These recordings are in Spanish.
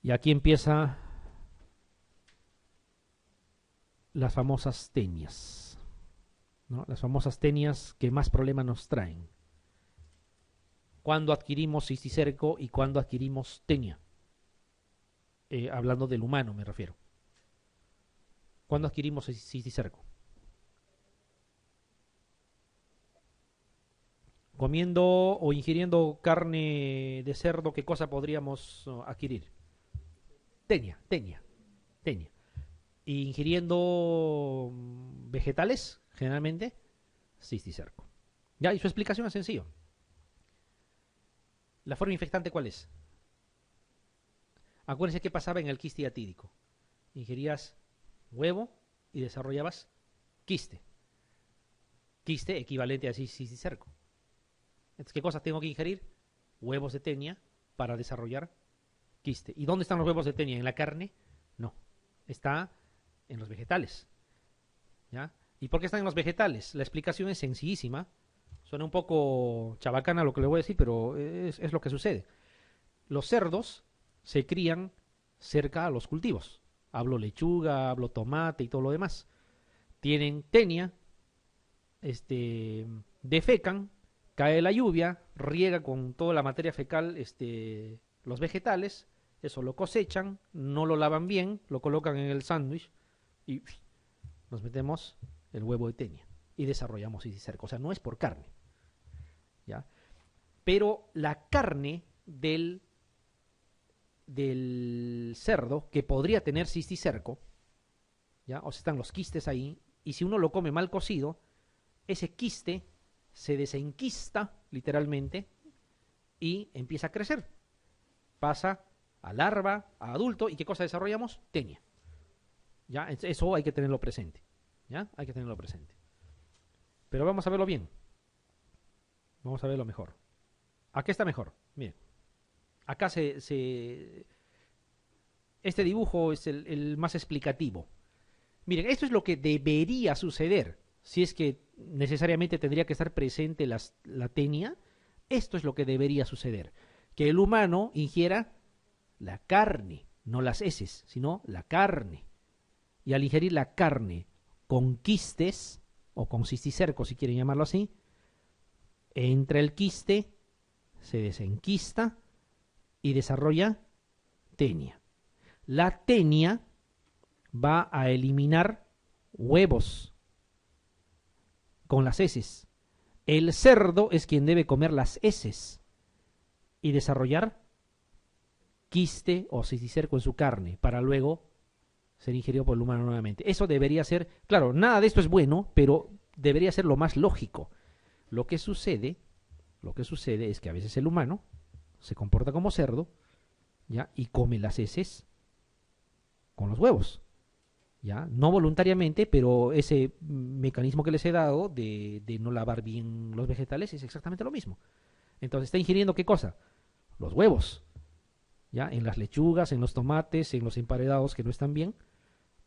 Y aquí empieza las famosas tenias, ¿no? Las famosas tenias que más problemas nos traen. ¿Cuándo adquirimos cisticerco y cuándo adquirimos tenia? Hablando del humano me refiero. ¿Cuándo adquirimos cisticerco? Comiendo o ingiriendo carne de cerdo, ¿qué cosa podríamos adquirir? Tenia. Y ingiriendo vegetales, generalmente, cisticerco. Ya, y su explicación es sencilla. ¿La forma infectante cuál es? Acuérdense qué pasaba en el quiste hiatídico. Ingerías huevo y desarrollabas quiste. Quiste equivalente a cisticerco. Entonces, ¿qué cosas tengo que ingerir? Huevos de tenia para desarrollar quiste. ¿Y dónde están los huevos de tenia? ¿En la carne? No. Está en los vegetales. ¿Ya? ¿Y por qué están en los vegetales? La explicación es sencillísima. Suena un poco chabacana lo que le voy a decir, pero es lo que sucede. Los cerdos se crían cerca a los cultivos. Hablo lechuga, hablo tomate y todo lo demás. Tienen tenia, defecan, cae la lluvia, riega con toda la materia fecal los vegetales, eso lo cosechan, no lo lavan bien, lo colocan en el sándwich y nos metemos el huevo de tenia y desarrollamos cisticerco. O sea, no es por carne, ¿ya? Pero la carne del cerdo que podría tener cisticerco, ¿ya? O sea, están los quistes ahí, y si uno lo come mal cocido, ese quiste se desenquista literalmente y empieza a crecer. Pasa a larva, a adulto, ¿y qué cosa desarrollamos? Tenia. ¿Ya? Eso hay que tenerlo presente. ¿Ya? Hay que tenerlo presente. Pero vamos a verlo bien. Vamos a verlo mejor. Acá está mejor. Miren. Acá este dibujo es el más explicativo. Miren, esto es lo que debería suceder. Si es que necesariamente tendría que estar presente la tenia, esto es lo que debería suceder. Que el humano ingiera la carne, no las heces, sino la carne. Y al ingerir la carne con quistes, o con cisticerco si quieren llamarlo así, entra el quiste, se desenquista y desarrolla tenia. La tenia va a eliminar huevos con las heces. El cerdo es quien debe comer las heces y desarrollar quiste o cisticerco en su carne para luego ser ingerido por el humano nuevamente. Eso debería ser, claro, nada de esto es bueno, pero debería ser lo más lógico. Lo que sucede es que a veces el humano se comporta como cerdo, ¿ya? Y come las heces con los huevos. ¿Ya? No voluntariamente, pero ese mecanismo que les he dado de no lavar bien los vegetales es exactamente lo mismo. Entonces está ingiriendo ¿qué cosa? Los huevos, ¿ya? En las lechugas, en los tomates, en los emparedados que no están bien.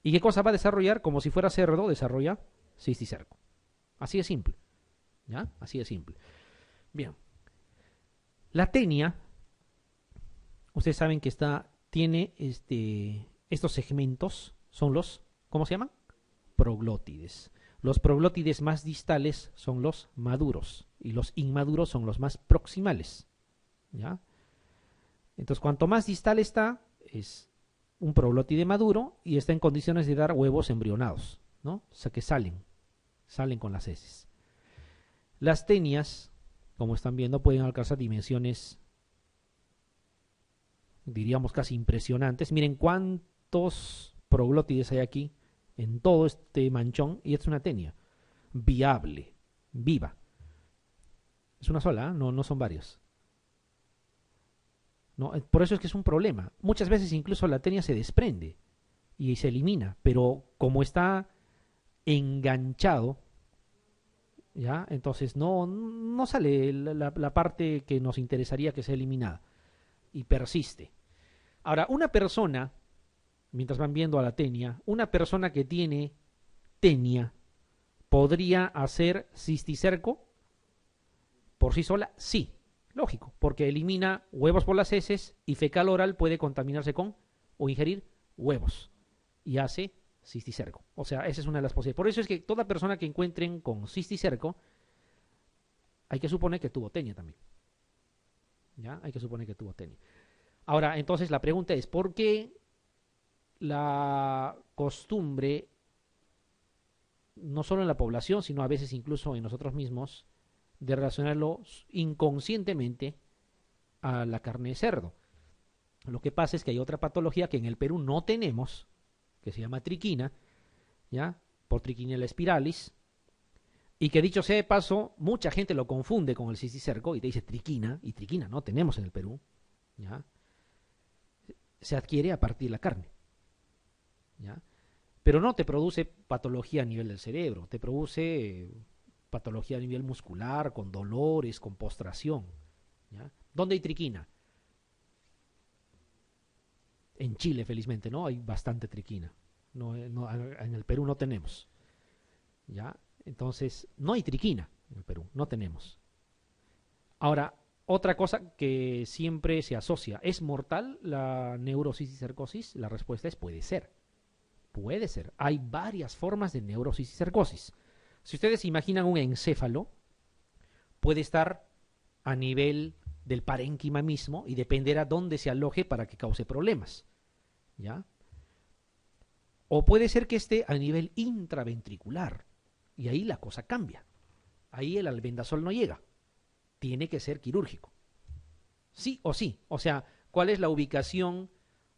¿Y qué cosa va a desarrollar? Como si fuera cerdo, desarrolla cisticerco. Así de simple, ¿ya? Así de simple. Bien. La tenia, ustedes saben que tiene estos segmentos. Son los, ¿cómo se llaman? Proglótides. Los proglótides más distales son los maduros y los inmaduros son los más proximales. ¿Ya? Entonces, cuanto más distal está, es un proglótide maduro y está en condiciones de dar huevos embrionados, ¿no? O sea que salen con las heces. Las tenias, como están viendo, pueden alcanzar dimensiones, diríamos, casi impresionantes. Miren cuántos proglótides hay aquí en todo este manchón, y es una tenia viable, viva. Es una sola, ¿eh? No son varios. ¿No? Por eso es que es un problema. Muchas veces incluso la tenia se desprende y se elimina, pero como está enganchado, ¿ya? Entonces no sale la parte que nos interesaría que sea eliminada y persiste. Ahora, una persona, mientras van viendo a la tenia, una persona que tiene tenia, ¿podría hacer cisticerco por sí sola? Sí, lógico, porque elimina huevos por las heces y fecal oral puede contaminarse con o ingerir huevos y hace cisticerco. O sea, esa es una de las posibilidades. Por eso es que toda persona que encuentren con cisticerco, hay que suponer que tuvo tenia también. ¿Ya? Hay que suponer que tuvo tenia. Ahora, entonces la pregunta es, ¿por qué la costumbre, no solo en la población, sino a veces incluso en nosotros mismos, de relacionarlo inconscientemente a la carne de cerdo? Lo que pasa es que hay otra patología que en el Perú no tenemos, que se llama triquina, ¿ya? Por Trichinella spiralis, y que dicho sea de paso, mucha gente lo confunde con el cisticerco y te dice triquina, y triquina no tenemos en el Perú, ¿ya? Se adquiere a partir de la carne, ¿ya? Pero no te produce patología a nivel del cerebro, te produce patología a nivel muscular, con dolores, con postración, ¿ya? ¿Dónde hay triquina? En Chile, felizmente, ¿no? Hay bastante triquina. En el Perú no tenemos, ¿ya? Entonces, no hay triquina en el Perú, no tenemos. Ahora, otra cosa que siempre se asocia, ¿es mortal la neurocisticercosis? La respuesta es puede ser. Puede ser. Hay varias formas de neurocisticercosis. Si ustedes imaginan un encéfalo, puede estar a nivel del parénquima mismo y dependerá dónde se aloje para que cause problemas, ¿ya? O puede ser que esté a nivel intraventricular y ahí la cosa cambia. Ahí el albendazol no llega. Tiene que ser quirúrgico. Sí o sí. O sea, ¿cuál es la ubicación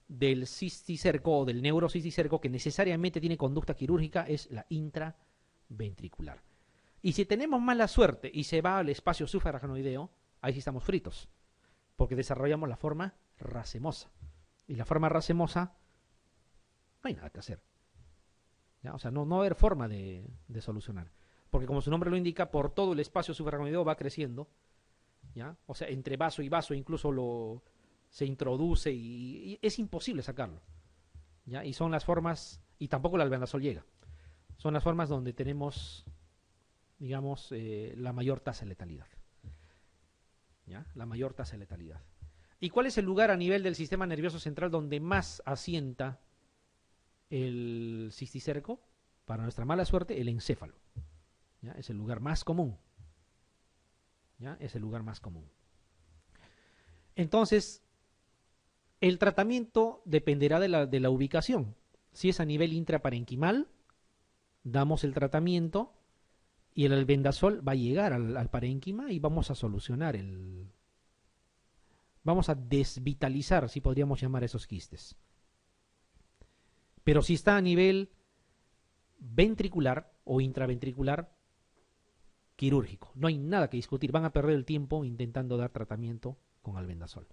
del cisticerco o del neurocisticerco que necesariamente tiene conducta quirúrgica? Es la intraventricular. Y si tenemos mala suerte y se va al espacio subaracnoideo, ahí sí estamos fritos, porque desarrollamos la forma racemosa. Y la forma racemosa, no hay nada que hacer, ¿ya? O sea, no va a haber forma de solucionar. Porque como su nombre lo indica, por todo el espacio subaracnoideo va creciendo, ¿ya? O sea, entre vaso y vaso incluso se introduce y es imposible sacarlo, ¿ya? Y son las formas, y tampoco el albendazol llega. Son las formas donde tenemos, digamos, la mayor tasa de letalidad, ¿ya? La mayor tasa de letalidad. ¿Y cuál es el lugar a nivel del sistema nervioso central donde más asienta el cisticerco? Para nuestra mala suerte, el encéfalo, ¿ya? Es el lugar más común, ¿ya? Es el lugar más común. Entonces, el tratamiento dependerá de la ubicación. Si es a nivel intraparenquimal, damos el tratamiento y el albendazol va a llegar al parénquima y vamos a solucionar vamos a desvitalizar, si podríamos llamar, esos quistes. Pero si está a nivel ventricular o intraventricular, quirúrgico. No hay nada que discutir. Van a perder el tiempo intentando dar tratamiento con albendazol.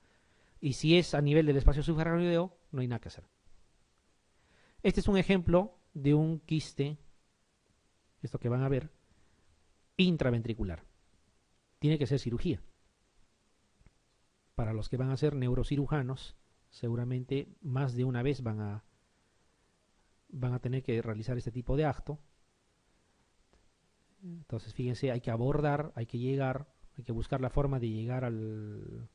Y si es a nivel del espacio subaracnoideo, no hay nada que hacer. Este es un ejemplo de un quiste, esto que van a ver, intraventricular. Tiene que ser cirugía. Para los que van a ser neurocirujanos, seguramente más de una vez van a tener que realizar este tipo de acto. Entonces, fíjense, hay que abordar, hay que llegar, hay que buscar la forma de llegar a los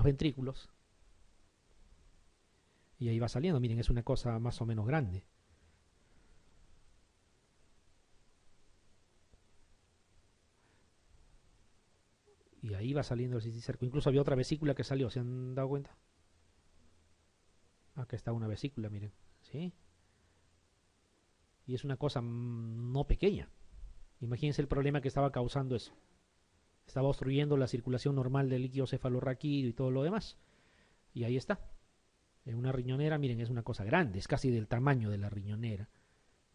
ventrículos. Y ahí va saliendo, miren, es una cosa más o menos grande. Y ahí va saliendo el cisticerco. Incluso había otra vesícula que salió, ¿se han dado cuenta? Acá está una vesícula, miren, ¿sí? Y es una cosa no pequeña. Imagínense el problema que estaba causando eso. Estaba obstruyendo la circulación normal del líquido cefalorraquídeo y todo lo demás. Y ahí está. En una riñonera, miren, es una cosa grande, es casi del tamaño de la riñonera,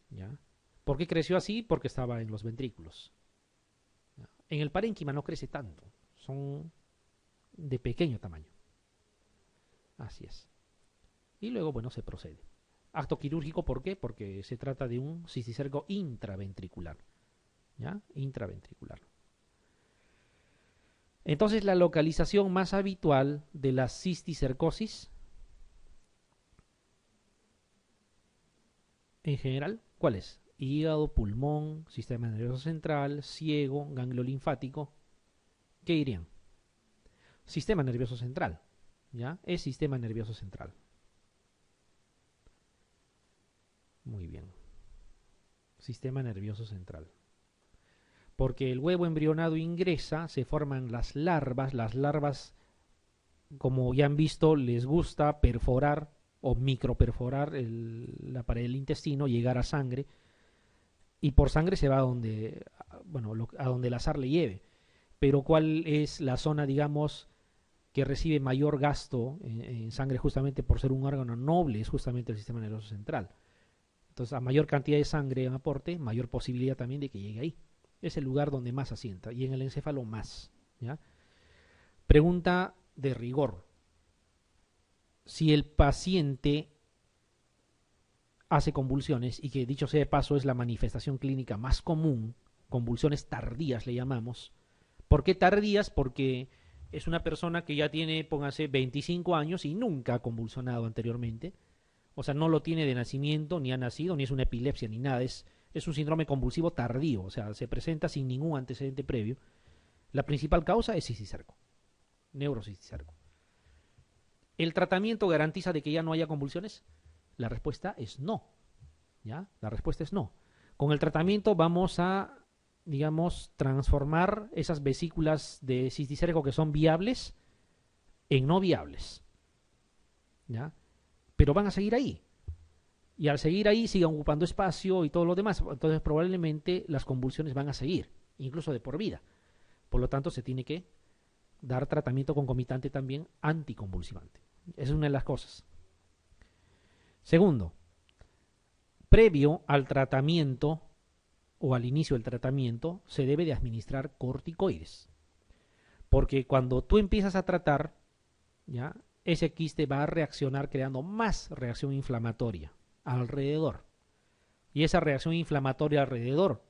¿ya? ¿Por qué creció así? Porque estaba en los ventrículos, ¿ya? En el parénquima no crece tanto, son de pequeño tamaño. Así es. Y luego, bueno, se procede. Acto quirúrgico, ¿por qué? Porque se trata de un cisticerco intraventricular, ¿ya? Intraventricular. Entonces, la localización más habitual de la cisticercosis, en general, ¿cuál es? Hígado, pulmón, sistema nervioso central, ciego, ganglio linfático. ¿Qué dirían? Sistema nervioso central. ¿ya? Es sistema nervioso central. Muy bien. Sistema nervioso central. Porque el huevo embrionado ingresa, se forman las larvas, como ya han visto, les gusta perforar o microperforar la pared del intestino, llegar a sangre, y por sangre se va a donde, bueno, a donde el azar le lleve. Pero ¿cuál es la zona, digamos, que recibe mayor gasto en sangre justamente por ser un órgano noble? Es justamente el sistema nervioso central. Entonces, a mayor cantidad de sangre en aporte, mayor posibilidad también de que llegue ahí. Es el lugar donde más asienta, y en el encéfalo más, ¿ya? Pregunta de rigor. Si el paciente hace convulsiones, y que dicho sea de paso es la manifestación clínica más común, convulsiones tardías le llamamos. ¿Por qué tardías? Porque es una persona que ya tiene, póngase, 25 años y nunca ha convulsionado anteriormente. O sea, no lo tiene de nacimiento, ni ha nacido, ni es una epilepsia, ni nada. Es un síndrome convulsivo tardío, o sea, se presenta sin ningún antecedente previo. La principal causa es cisticerco, neurocisticerco. ¿El tratamiento garantiza de que ya no haya convulsiones? La respuesta es no. ¿Ya? La respuesta es no. Con el tratamiento vamos a, digamos, transformar esas vesículas de cisticerco que son viables en no viables. ¿Ya? Pero van a seguir ahí. Y al seguir ahí sigan ocupando espacio y todo lo demás. Entonces probablemente las convulsiones van a seguir, incluso de por vida. Por lo tanto, se tiene que dar tratamiento concomitante también anticonvulsivante. Esa es una de las cosas. Segundo, previo al tratamiento o al inicio del tratamiento se debe de administrar corticoides. Porque cuando tú empiezas a tratar, ¿ya?, ese quiste va a reaccionar creando más reacción inflamatoria alrededor. Y esa reacción inflamatoria alrededor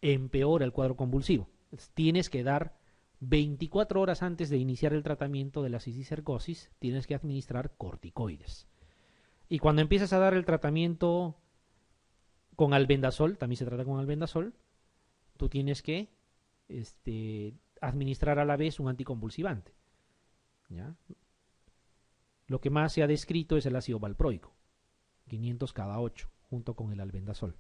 empeora el cuadro convulsivo. Entonces, tienes que dar 24 horas antes de iniciar el tratamiento de la cisticercosis, tienes que administrar corticoides. Y cuando empiezas a dar el tratamiento con albendazol, también se trata con albendazol, tú tienes que administrar a la vez un anticonvulsivante. ¿Ya? Lo que más se ha descrito es el ácido valproico, 500 cada 8, junto con el albendazol.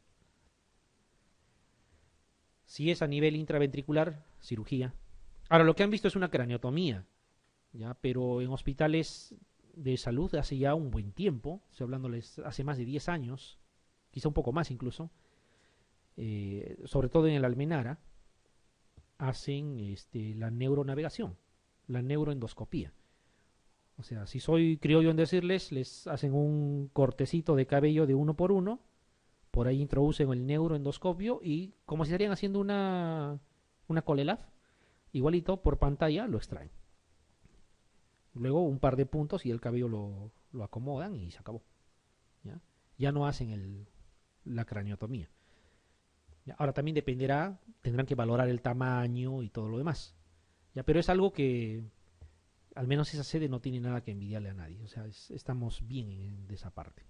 Si es a nivel intraventricular, cirugía. Ahora, lo que han visto es una craniotomía, ¿ya? Pero en hospitales de salud hace ya un buen tiempo, estoy hablándoles hace más de 10 años, quizá un poco más incluso, sobre todo en el Almenara, hacen la neuronavegación, la neuroendoscopía. O sea, si soy criollo en decirles, les hacen un cortecito de cabello de 1 por 1, por ahí introducen el neuroendoscopio y como si estarían haciendo una COLELAF, igualito por pantalla lo extraen. Luego un par de puntos y el cabello lo acomodan y se acabó. Ya no hacen la craniotomía. Ahora también dependerá, tendrán que valorar el tamaño y todo lo demás. Pero es algo que, al menos esa sede no tiene nada que envidiarle a nadie. O sea, estamos bien de esa parte.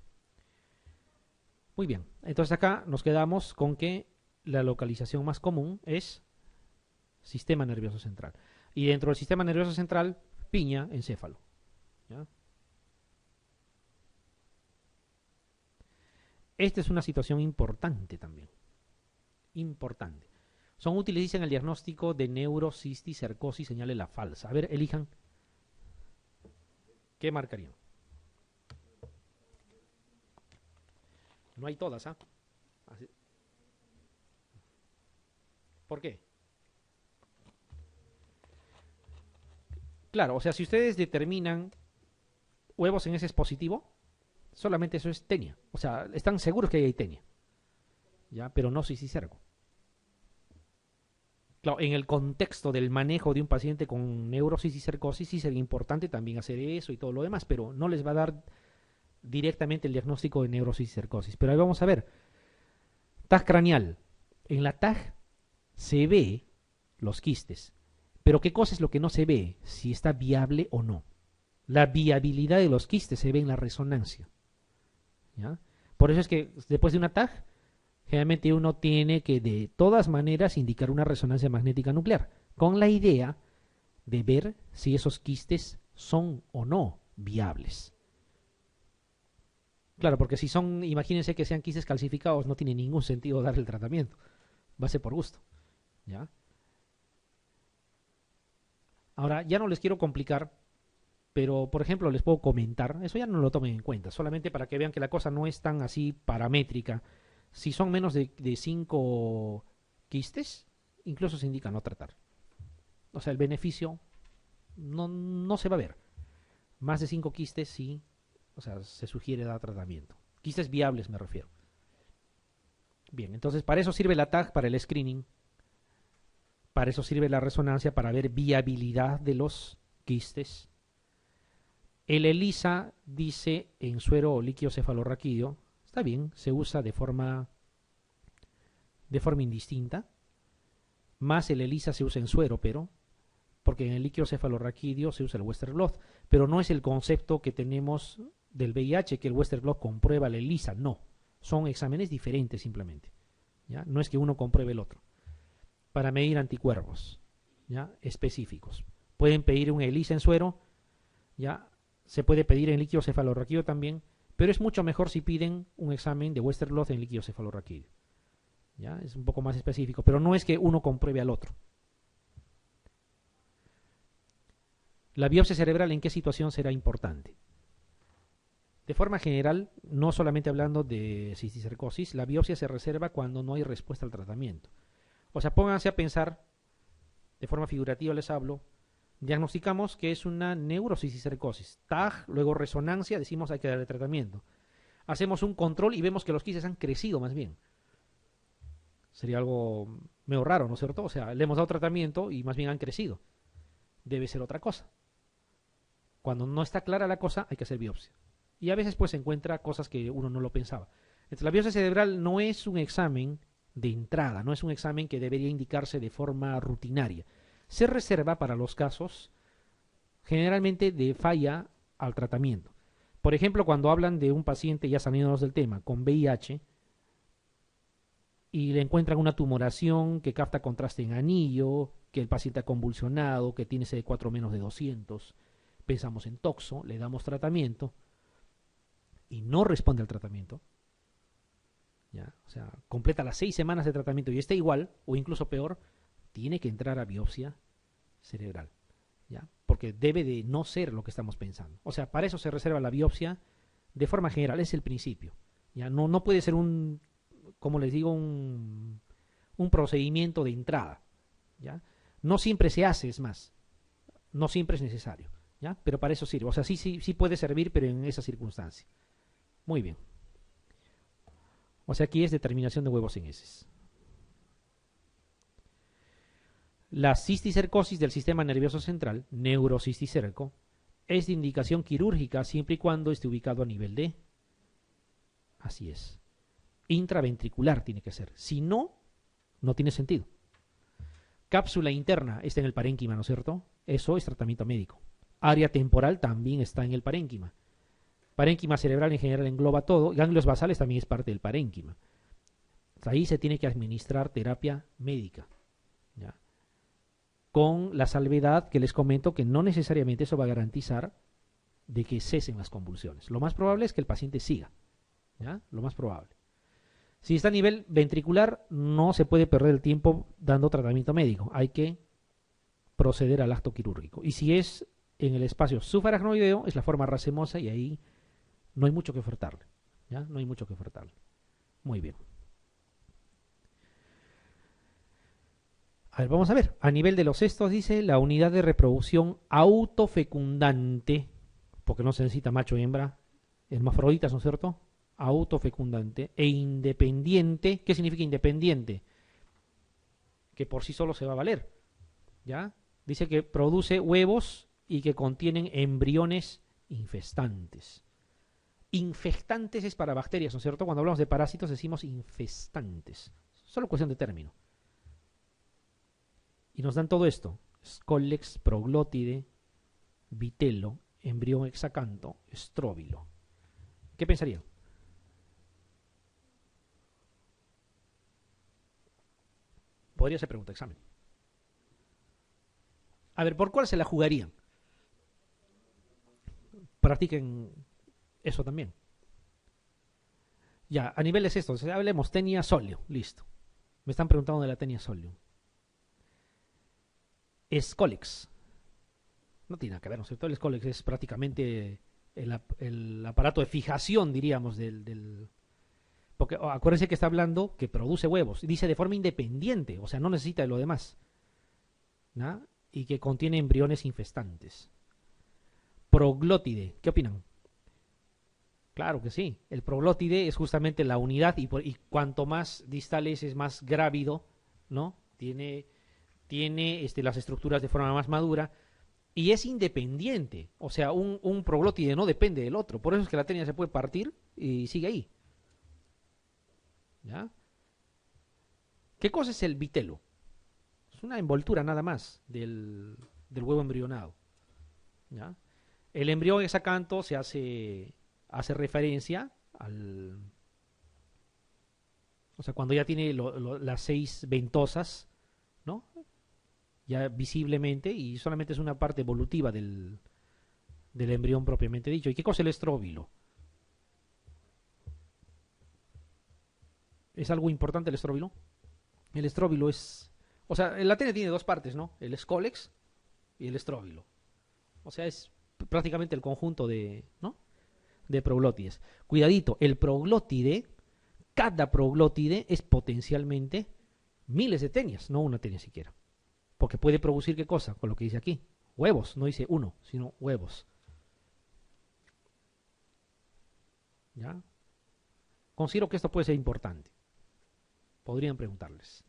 Muy bien, entonces acá nos quedamos con que la localización más común es sistema nervioso central. Y dentro del sistema nervioso central, piña, encéfalo. ¿Ya? Esta es una situación importante también. Importante. Son útiles en el diagnóstico de neurocisticercosis, señale la falsa. A ver, elijan. ¿Qué marcarían? No hay todas, ¿ah? ¿Ah? ¿Por qué? Claro, o sea, si ustedes determinan huevos en ese es positivo, solamente eso es tenia. O sea, están seguros que hay tenia. ¿Ya? Pero no cisticerco. Claro, en el contexto del manejo de un paciente con neurocisticercosis sí sería importante también hacer eso y todo lo demás, pero no les va a dar directamente el diagnóstico de neurocisticercosis. Pero ahí vamos a ver. TAG craneal. En la TAG se ve los quistes. Pero ¿qué cosa es lo que no se ve? Si está viable o no. La viabilidad de los quistes se ve en la resonancia. ¿Ya? Por eso es que después de una TAG, generalmente uno tiene que de todas maneras indicar una resonancia magnética nuclear, con la idea de ver si esos quistes son o no viables. Claro, porque si son, imagínense que sean quistes calcificados, no tiene ningún sentido darle el tratamiento. Va a ser por gusto. ¿Ya? Ahora, ya no les quiero complicar, pero por ejemplo les puedo comentar, eso ya no lo tomen en cuenta, solamente para que vean que la cosa no es tan así paramétrica. Si son menos de 5 quistes, incluso se indica no tratar. O sea, el beneficio no se va a ver. Más de 5 quistes sí, o sea, se sugiere dar tratamiento. Quistes viables me refiero. Bien, entonces para eso sirve la TAG, para el screening. Para eso sirve la resonancia, para ver viabilidad de los quistes. El ELISA dice en suero o líquido cefalorraquídeo, está bien, se usa de forma indistinta. Más el ELISA se usa en suero, pero porque en el líquido cefalorraquídeo se usa el Western blot, pero no es el concepto que tenemos del VIH, que el Western blot comprueba el ELISA, no. Son exámenes diferentes simplemente. ¿Ya? No es que uno compruebe el otro. Para medir anticuerpos, ¿ya? Específicos. Pueden pedir un ELISA en suero, ¿ya? Se puede pedir en líquido cefalorraquídeo también, pero es mucho mejor si piden un examen de Western blot en líquido cefalorraquídeo. ¿Ya? Es un poco más específico, pero no es que uno compruebe al otro. La biopsia cerebral, ¿en qué situación será importante? De forma general, no solamente hablando de cisticercosis, la biopsia se reserva cuando no hay respuesta al tratamiento. O sea, pónganse a pensar, de forma figurativa les hablo, diagnosticamos que es una neurocisticercosis. TAG, luego resonancia, decimos hay que darle tratamiento. Hacemos un control y vemos que los quistes han crecido más bien. Sería algo medio raro, ¿no es cierto? O sea, le hemos dado tratamiento y más bien han crecido. Debe ser otra cosa. Cuando no está clara la cosa, hay que hacer biopsia. Y a veces pues se encuentra cosas que uno no lo pensaba. Entonces, la biopsia cerebral no es un examen de entrada, no es un examen que debería indicarse de forma rutinaria. Se reserva para los casos generalmente de falla al tratamiento. Por ejemplo, cuando hablan de un paciente, ya saliéndonos del tema, con VIH, y le encuentran una tumoración que capta contraste en anillo, que el paciente ha convulsionado, que tiene CD4 menos de 200, pensamos en toxo, le damos tratamiento y no responde al tratamiento, ¿ya? O sea, completa las 6 semanas de tratamiento y está igual o incluso peor, tiene que entrar a biopsia cerebral, ¿ya? Porque debe de no ser lo que estamos pensando. O sea, para eso se reserva la biopsia de forma general, es el principio, ¿ya? No puede ser como les digo, un procedimiento de entrada, ¿ya? No siempre se hace, es más, no siempre es necesario, ¿ya? Pero para eso sirve. O sea, sí puede servir, pero en esa circunstancia. Muy bien. O sea, aquí es determinación de huevos en heces. La cisticercosis del sistema nervioso central, neurocisticerco, es de indicación quirúrgica siempre y cuando esté ubicado a nivel de... Así es. Intraventricular tiene que ser. Si no, no tiene sentido. Cápsula interna está en el parénquima, ¿no es cierto? Eso es tratamiento médico. Área temporal también está en el parénquima. Parénquima cerebral en general engloba todo. Ganglios basales también es parte del parénquima. Ahí se tiene que administrar terapia médica, ¿ya? Con la salvedad que les comento que no necesariamente eso va a garantizar de que cesen las convulsiones. Lo más probable es que el paciente siga, ¿ya? Lo más probable. Si está a nivel ventricular, no se puede perder el tiempo dando tratamiento médico. Hay que proceder al acto quirúrgico. Y si es en el espacio subaracnoideo, es la forma racemosa y ahí no hay mucho que ofertarle, ¿ya? No hay mucho que ofertarle. Muy bien. A ver, vamos a ver. A nivel de los cestos dice la unidad de reproducción autofecundante, porque no se necesita macho y hembra, hermafroditas, ¿no es cierto? Autofecundante e independiente. ¿Qué significa independiente? Que por sí solo se va a valer, ¿ya? Dice que produce huevos y que contienen embriones infestantes. Infectantes es para bacterias, ¿no es cierto? Cuando hablamos de parásitos decimos infestantes. Solo cuestión de término. Y nos dan todo esto: Scolex, proglótide, vitelo, embrión hexacanto, estróbilo. ¿Qué pensarían? Podría ser pregunta examen. A ver, ¿por cuál se la jugarían? practiquen eso también. Ya, a niveles estos, hablemos tenia solium, listo. Me están preguntando de la tenia solium. Scolex. No tiene nada que ver, ¿no es cierto? El Scolex es prácticamente el aparato de fijación, diríamos, porque acuérdense que está hablando que produce huevos. Dice de forma independiente, o sea, no necesita de lo demás. ¿No? Y que contiene embriones infestantes. Proglótide, ¿qué opinan? Claro que sí. El proglótide es justamente la unidad y cuanto más distales es más grávido, ¿no? Tiene las estructuras de forma más madura y es independiente. O sea, un proglótide no depende del otro. Por eso es que la tenia se puede partir y sigue ahí. ¿Ya? ¿Qué cosa es el vitelo? Es una envoltura nada más del huevo embrionado. ¿Ya? El embrión exacanto se hace referencia o sea, cuando ya tiene las 6 ventosas, ¿no? Ya visiblemente, y solamente es una parte evolutiva del embrión propiamente dicho. ¿Y qué cosa es el estróbilo? ¿Es algo importante el estróbilo? El estróbilo es... O sea, la tenia tiene dos partes, ¿no? El escólex y el estróbilo. O sea, es prácticamente el conjunto ¿no? de proglótides. Cuidadito, el proglótide, cada proglótide es potencialmente miles de tenias, no una tenia siquiera. Porque puede producir ¿qué cosa? Con lo que dice aquí. Huevos, no dice uno, sino huevos. ¿Ya? Considero que esto puede ser importante. Podrían preguntarles.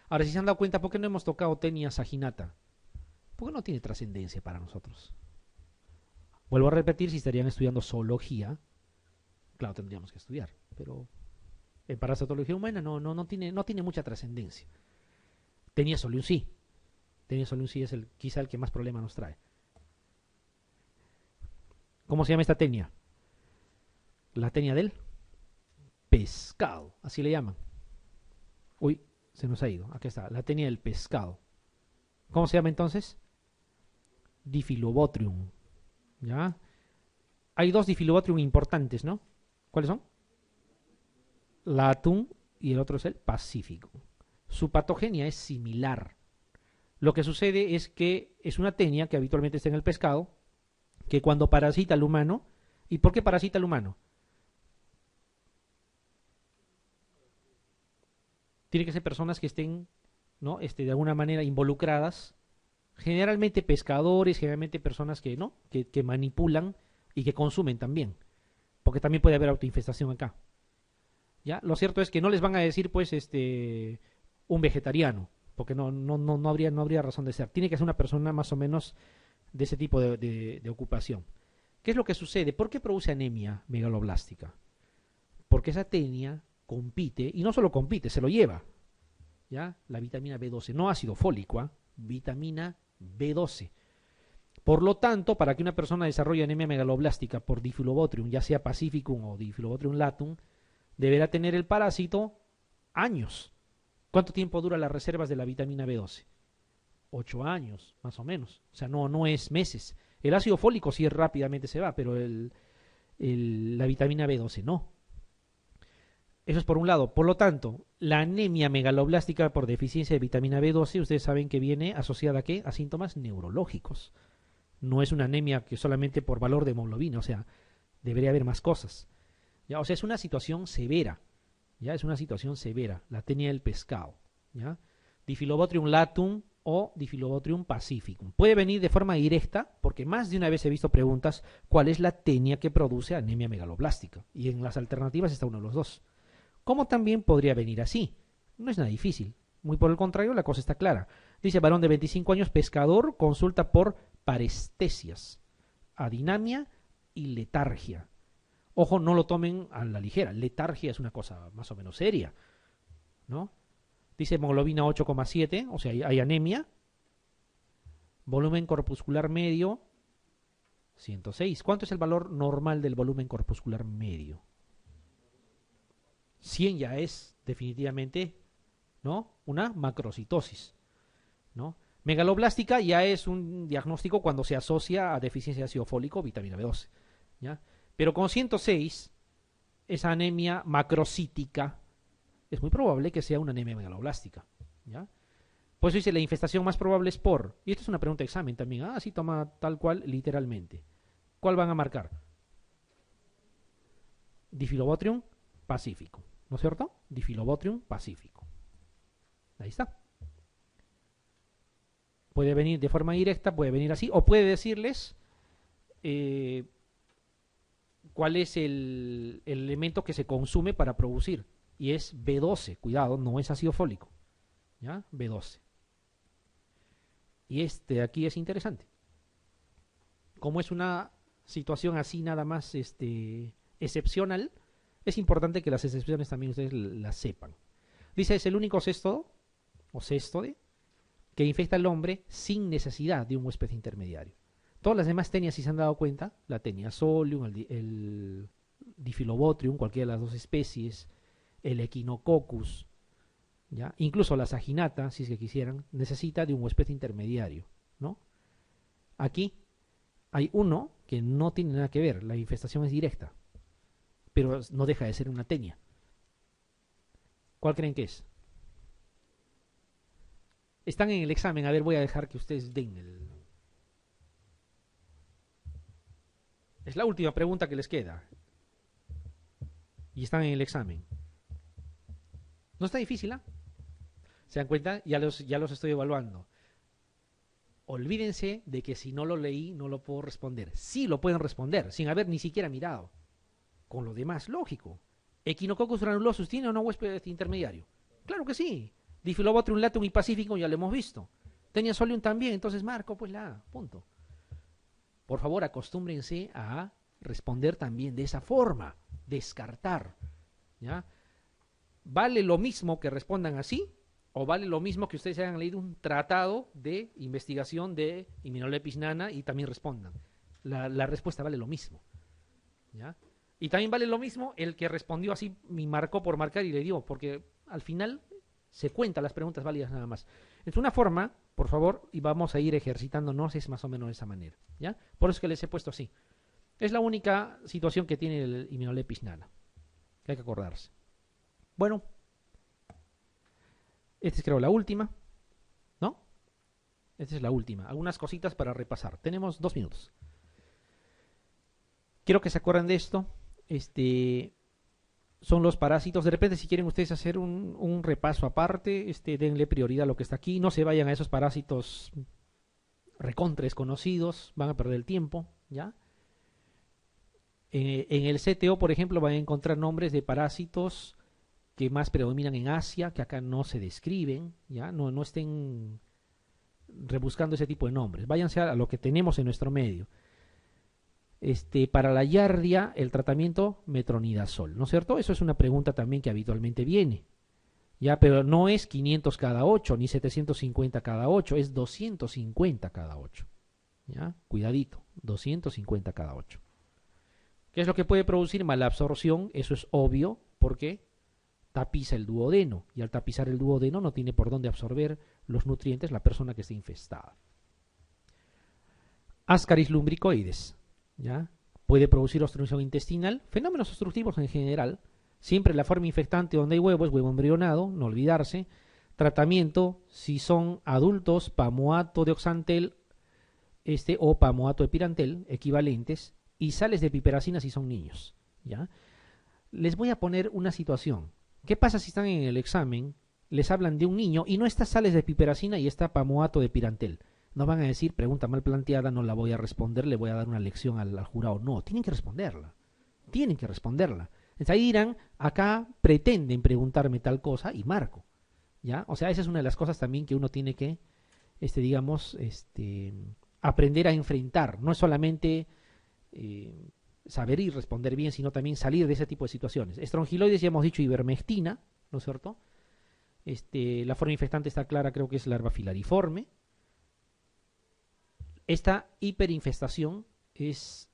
Ahora, si se han dado cuenta, ¿por qué no hemos tocado tenia saginata? Porque no tiene trascendencia para nosotros. Vuelvo a repetir, si estarían estudiando zoología, claro, tendríamos que estudiar, pero en parasitología humana no tiene mucha trascendencia. Tenia solium sí. Tenia solium sí es quizá el que más problema nos trae. ¿Cómo se llama esta tenia? La tenia del pescado, así le llaman. Uy, se nos ha ido. Aquí está, la tenia del pescado. ¿Cómo se llama entonces? Diphyllobotrium. ¿Ya? Hay dos Diphyllobotrium importantes, ¿no? ¿Cuáles son? La atún y el otro es el pacífico. Su patogenia es similar. Lo que sucede es que es una tenia que habitualmente está en el pescado, que cuando parasita al humano, ¿y por qué parasita al humano? Tiene que ser personas que estén, ¿no? De alguna manera involucradas, generalmente pescadores, generalmente personas que, ¿no? que manipulan y que consumen también, porque también puede haber autoinfestación acá. ¿Ya? Lo cierto es que no les van a decir, pues, un vegetariano, porque no habría razón de ser. Tiene que ser una persona más o menos de ese tipo de ocupación. ¿Qué es lo que sucede? ¿Por qué produce anemia megaloblástica? Porque esa tenia compite, y no solo compite, se lo lleva, ¿ya? La vitamina B12, no ácido fólico, ¿eh? Vitamina B12. Por lo tanto, para que una persona desarrolle anemia megaloblástica por Diphyllobotrium, ya sea Pacificum o Diphyllobotrium latum, deberá tener el parásito años. ¿Cuánto tiempo dura las reservas de la vitamina B12? 8 años, más o menos. O sea, no es meses. El ácido fólico sí rápidamente se va, pero la vitamina B12 no. Eso es por un lado. Por lo tanto, la anemia megaloblástica por deficiencia de vitamina B12, ustedes saben que viene asociada ¿a qué? A síntomas neurológicos. No es una anemia que solamente por valor de hemoglobina, o sea, debería haber más cosas. ¿Ya? O sea, es una situación severa. ¿Ya? Es una situación severa, la tenia del pescado. ¿Ya? Diphyllobotrium latum o Diphyllobotrium pacificum. Puede venir de forma directa, porque más de una vez he visto preguntas, ¿cuál es la tenia que produce anemia megaloblástica? Y en las alternativas está uno de los dos. ¿Cómo también podría venir así? No es nada difícil. Muy por el contrario, la cosa está clara. Dice varón de 25 años, pescador, consulta por parestesias, adinamia y letargia. Ojo, no lo tomen a la ligera. Letargia es una cosa más o menos seria, ¿no? Dice hemoglobina 8,7, o sea, hay anemia. Volumen corpuscular medio, 106. ¿Cuánto es el valor normal del volumen corpuscular medio? 100 ya es definitivamente, ¿no? Una macrocitosis, ¿no? Megaloblástica ya es un diagnóstico cuando se asocia a deficiencia de ácido fólico, vitamina B12. ¿ya? Pero con 106, esa anemia macrocítica, es muy probable que sea una anemia megaloblástica, ¿ya? Por eso dice, la infestación más probable es por, y esto es una pregunta de examen también, sí toma tal cual literalmente. ¿Cuál van a marcar? Difilobotrium pacífico, ¿no es cierto? Difilobotrium pacífico. Ahí está. Puede venir de forma directa, puede venir así, o puede decirles cuál es el elemento que se consume para producir. Y es B12, cuidado, no es ácido fólico. ¿Ya? B12. Y este de aquí es interesante. Como es una situación así nada más excepcional, es importante que las excepciones también ustedes las sepan. Dice, es el único céstodo, o céstode, que infecta al hombre sin necesidad de un huésped intermediario. Todas las demás tenias, si se han dado cuenta, la tenia solium, el Difilobotrium, cualquiera de las dos especies, el Echinococcus, ¿ya? Incluso la saginata, si es que quisieran, necesita de un huésped intermediario, ¿no? Aquí hay uno que no tiene nada que ver, la infestación es directa, pero no deja de ser una tenia. ¿Cuál creen que es? Están en el examen, a ver, voy a dejar que ustedes den el... Es la última pregunta que les queda. Y están en el examen. No está difícil, ¿ah? ¿Se dan cuenta? Ya los estoy evaluando. Olvídense de que si no lo leí, no lo puedo responder. Sí lo pueden responder, sin haber ni siquiera mirado. Con lo demás, lógico. Echinococcus granulosus, ¿tiene o no huésped intermediario? Claro que sí. Difilobotrium latum y pacífico ya lo hemos visto. Tenia solium también, entonces marco pues la A, punto. Por favor, acostúmbrense a responder también de esa forma, descartar, ¿ya? ¿Vale lo mismo que respondan así? ¿O vale lo mismo que ustedes hayan leído un tratado de investigación de Immunolepis nana y también respondan? La respuesta vale lo mismo, ¿ya? Y también vale lo mismo el que respondió así, me marcó por marcar y le dio, porque al final se cuentan las preguntas válidas nada más. Es una forma, por favor, y vamos a ir ejercitándonos, es más o menos de esa manera, ¿ya? Por eso es que les he puesto así. Es la única situación que tiene el Immunolepis nana, que hay que acordarse. Bueno, esta es creo la última, ¿no? Esta es la última. Algunas cositas para repasar. Tenemos 2 minutos. Quiero que se acuerden de esto. Son los parásitos. De repente, si quieren ustedes hacer un repaso aparte, denle prioridad a lo que está aquí. No se vayan a esos parásitos recontra desconocidos. Van a perder el tiempo, ¿ya? En el CTO, por ejemplo, van a encontrar nombres de parásitos que más predominan en Asia, que acá no se describen, ¿ya? No estén rebuscando ese tipo de nombres. Váyanse a lo que tenemos en nuestro medio. Para la giardia, el tratamiento metronidazol, ¿no es cierto? Eso es una pregunta también que habitualmente viene, ¿ya? Pero no es 500 cada 8, ni 750 cada 8, es 250 cada 8, ¿ya? Cuidadito, 250 cada 8. ¿Qué es lo que puede producir malabsorción? Eso es obvio, porque tapiza el duodeno, y al tapizar el duodeno no tiene por dónde absorber los nutrientes la persona que esté infestada. Ascaris lumbricoides, ¿ya? Puede producir obstrucción intestinal, fenómenos obstructivos en general. Siempre la forma infectante donde hay huevo es huevo embrionado, no olvidarse. Tratamiento, si son adultos, pamoato de oxantel o pamoato de pirantel, equivalentes, y sales de piperacina si son niños, ¿ya? Les voy a poner una situación. ¿Qué pasa si están en el examen, les hablan de un niño y no está sales de piperacina y está pamoato de pirantel? No van a decir, pregunta mal planteada, no la voy a responder, le voy a dar una lección al jurado. No, tienen que responderla. Tienen que responderla. Entonces ahí dirán, acá pretenden preguntarme tal cosa y marco, ¿ya? O sea, esa es una de las cosas también que uno tiene que, aprender a enfrentar. No es solamente saber y responder bien, sino también salir de ese tipo de situaciones. Estrongiloides, ya hemos dicho, ivermectina, ¿no es cierto? La forma infectante está clara, creo que es larva filariforme. Esta hiperinfestación es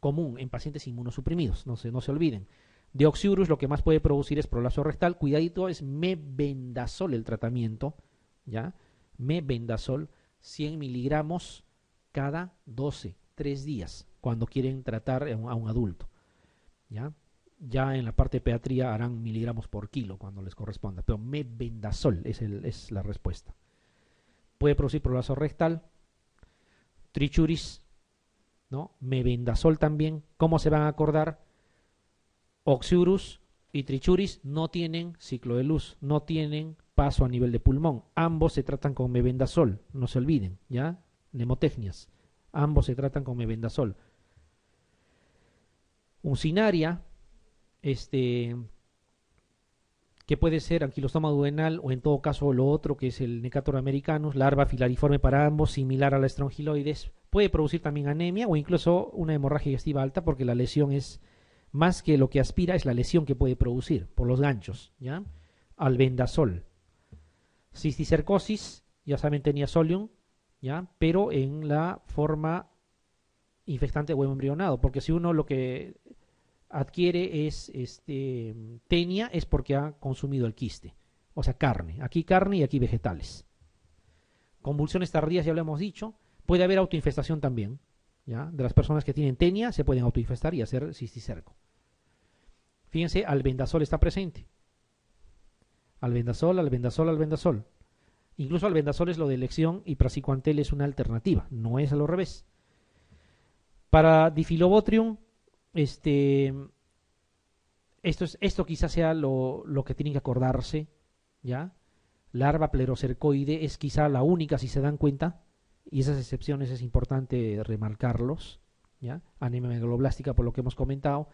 común en pacientes inmunosuprimidos, no se olviden. Deoxyurus lo que más puede producir es prolapso rectal. Cuidadito, es mebendazol el tratamiento, ¿ya? Mebendazol, 100 miligramos cada 3 días. cuando quieren tratar a un adulto. ¿Ya? Ya en la parte de pediatría harán miligramos por kilo cuando les corresponda, pero mebendazol es la respuesta. Puede producir prolapso rectal, trichuris, ¿no? Mebendazol también. ¿Cómo se van a acordar? Oxiurus y trichuris no tienen ciclo de luz, no tienen paso a nivel de pulmón. Ambos se tratan con mebendazol, no se olviden, ¿ya? Mnemotecnias. Ambos se tratan con mebendazol. Uncinaria, que puede ser anquilostoma duodenal o en todo caso lo otro que es el Necator americanus, larva filariforme para ambos, similar a la estrongiloides, puede producir también anemia o incluso una hemorragia digestiva alta porque la lesión es más que lo que aspira, es la lesión que puede producir por los ganchos, ¿ya? Albendazol. Cisticercosis, ya saben, tenía solium, ¿ya? Pero en la forma infectante o embrionado, porque si uno lo que adquiere es tenia, es porque ha consumido el quiste, o sea, carne, aquí carne y aquí vegetales. Convulsiones tardías, ya lo hemos dicho, puede haber autoinfestación también, ¿ya? De las personas que tienen tenia se pueden autoinfestar y hacer cisticerco. Fíjense, albendazol está presente. Albendazol, albendazol, albendazol. Incluso albendazol es lo de elección y praziquantel es una alternativa, no es a lo revés. Para Difilobotrium, esto quizás sea lo que tienen que acordarse, ¿ya? Larva plerocercoide es quizá la única, si se dan cuenta, y esas excepciones es importante remarcarlos, ¿ya? Anemia megaloblástica por lo que hemos comentado.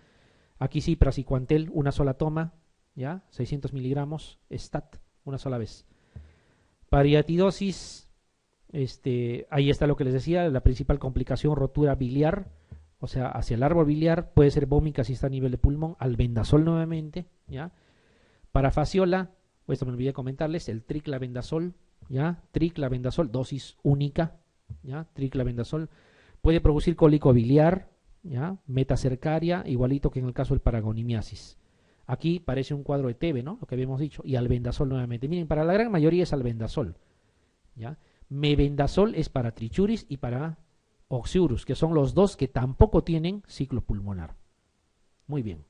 Aquí sí, praziquantel, una sola toma, ¿ya? 600 miligramos, stat, una sola vez. Pariatidosis, ahí está lo que les decía, la principal complicación, rotura biliar, o sea, hacia el árbol biliar, puede ser vómica si está a nivel de pulmón, albendazol nuevamente, ¿ya? Para fasciola, esto me olvidé comentarles, el triclavendazol, ¿ya? Triclavendazol, dosis única, ¿ya? Triclavendazol, puede producir cólico biliar, ¿ya? Metacercaria, igualito que en el caso del paragonimiasis. Aquí parece un cuadro de TB, ¿no? Lo que habíamos dicho, y albendazol nuevamente. Miren, para la gran mayoría es albendazol, ¿ya? Mebendazol es para trichuris y para oxiurus, que son los dos que tampoco tienen ciclo pulmonar. Muy bien.